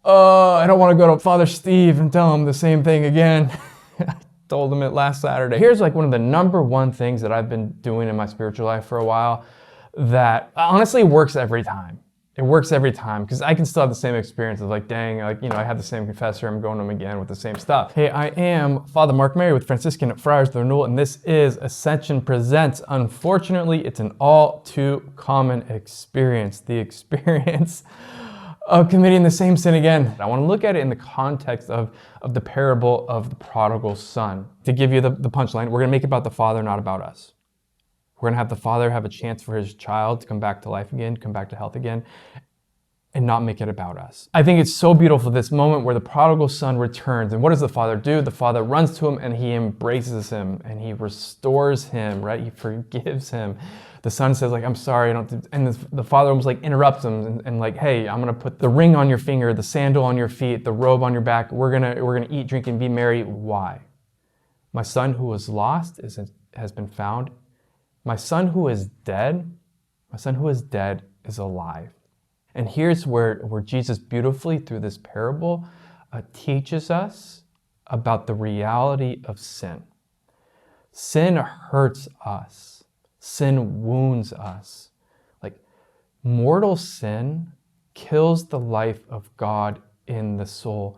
I don't want to go to Father Steve and tell him the same thing again. I told him it last Saturday. Here's like one of the number one things that I've been doing in my spiritual life for a while that honestly works every time. It works every time because I can still have the same experience of like, dang, like, I have the same confessor. I'm going to him again with the same stuff. Hey, I am Father Mark Mary with Franciscan Friars of the Renewal, and this is Ascension Presents. Unfortunately, it's an all too common experience. The experience of committing the same sin again. I want to look at it in the context of the parable of the prodigal son. To give you the punchline, we're going to make it about the Father, not about us. We're going to have the Father have a chance for his child to come back to life again, come back to health again, and not make it about us. I think it's so beautiful, this moment where the prodigal son returns. And what does the Father do? The Father runs to him and he embraces him and he restores him, right? He forgives him. The son says, like, I'm sorry, I don't, and the Father almost like interrupts him and like, hey, I'm gonna put the ring on your finger, the sandal on your feet, the robe on your back. We're gonna eat, drink, and be merry. Why? My son who was lost has been found. My son who is dead is alive. And here's where Jesus beautifully, through this parable, teaches us about the reality of sin. Sin hurts us. Sin wounds us. Like, mortal sin kills the life of God in the soul.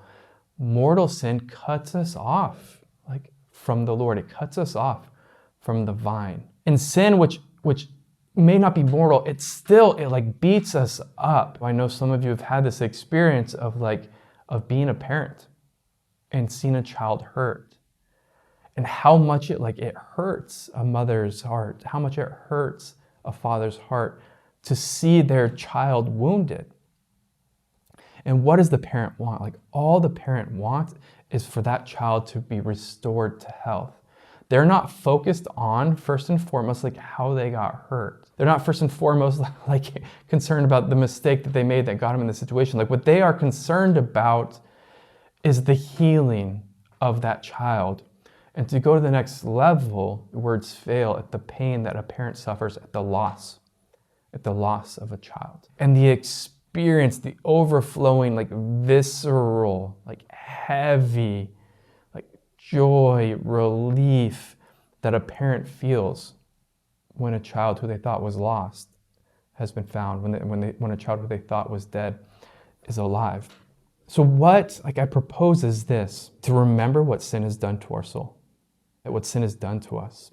Mortal sin cuts us off, like, from the Lord. It cuts us off from the vine. And sin, which may not be mortal, it like beats us up. I know some of you have had this experience of being a parent and seeing a child hurt, and how much it hurts a mother's heart, how much it hurts a father's heart to see their child wounded. And what does the parent want? Like, all the parent wants is for that child to be restored to health. They're not focused on, first and foremost, like how they got hurt. They're not first and foremost like concerned about the mistake that they made that got them in the situation. Like, what they are concerned about is the healing of that child. And to go to the next level, words fail at the pain that a parent suffers at the loss of a child. And the experience, the overflowing, like visceral, like heavy, joy, relief that a parent feels when a child who they thought was lost has been found, when a child who they thought was dead is alive. So what I propose is this: to remember what sin has done to our soul, and what sin has done to us,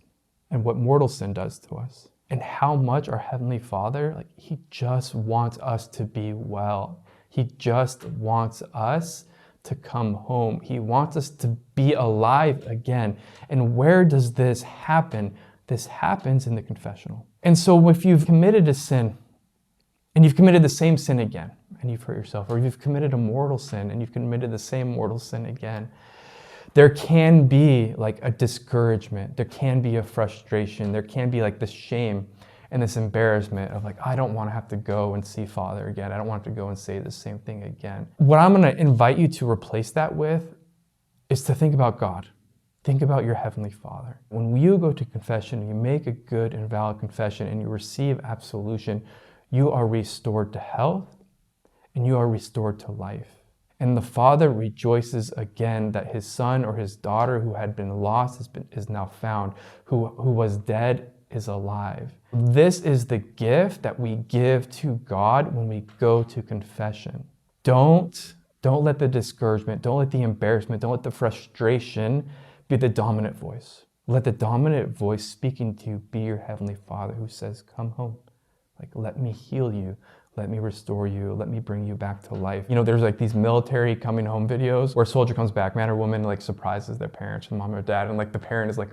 and what mortal sin does to us, and how much our Heavenly Father, he just wants us to be well. He just wants us to come home. He wants us to be alive again. And where does this happen? This happens in the confessional. And so if you've committed a sin and you've committed the same sin again and you've hurt yourself, or you've committed a mortal sin and you've committed the same mortal sin again, there can be like a discouragement. There can be a frustration. There can be like this shame and this embarrassment of like, I don't want to have to go and see Father again. I don't want to go and say the same thing again. What I'm going to invite you to replace that with is to think about God. Think about your Heavenly Father. When you go to confession, you make a good and valid confession and you receive absolution, you are restored to health and you are restored to life. And the Father rejoices again that his son or his daughter who had been lost is now found, who was dead is alive. This is the gift that we give to God when we go to confession. Don't let the discouragement, don't let the embarrassment, don't let the frustration be the dominant voice. Let the dominant voice speaking to you be your Heavenly Father who says, come home. Like, let me heal you. Let me restore you. Let me bring you back to life. There's like these military coming home videos where a soldier comes back, man or woman, like surprises their parents, mom or dad, and like the parent is like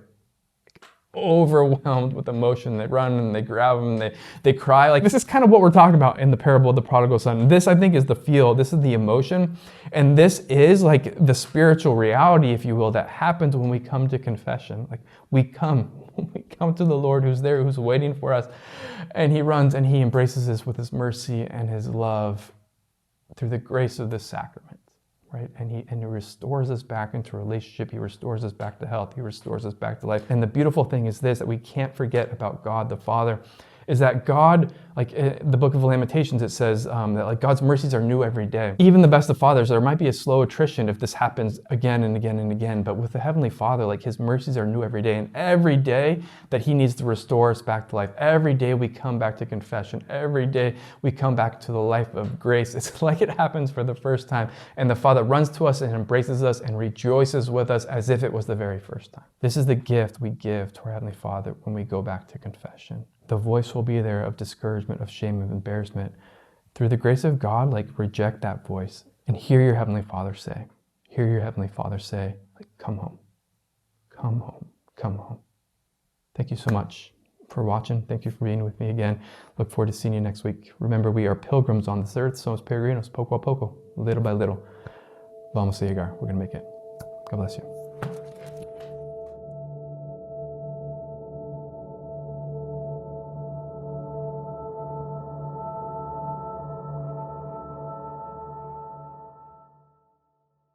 overwhelmed with emotion. They run and they grab them, they cry. Like, this is kind of what we're talking about in the parable of the prodigal son. This, I think, is the feel. This is the emotion. And this is like the spiritual reality, if you will, that happens when we come to confession. Like, we come to the Lord who's there, who's waiting for us. And he runs and he embraces us with his mercy and his love through the grace of this sacrament. Right? And he restores us back into relationship. He restores us back to health. He restores us back to life. And the beautiful thing is this, that we can't forget about God the Father, is that God, like in the book of Lamentations, it says that like God's mercies are new every day. Even the best of fathers, there might be a slow attrition if this happens again and again and again, but with the Heavenly Father, like his mercies are new every day, and every day that he needs to restore us back to life, every day we come back to confession, every day we come back to the life of grace. It's like it happens for the first time, and the Father runs to us and embraces us and rejoices with us as if it was the very first time. This is the gift we give to our Heavenly Father when we go back to confession. The voice will be there of discouragement, of shame, of embarrassment. Through the grace of God, like reject that voice and hear your Heavenly Father say, like, come home, come home, come home. Thank you so much for watching. Thank you for being with me again. Look forward to seeing you next week. Remember, we are pilgrims on this earth. Somos peregrinos, poco a poco, little by little. Vamos a llegar. We're going to make it. God bless you.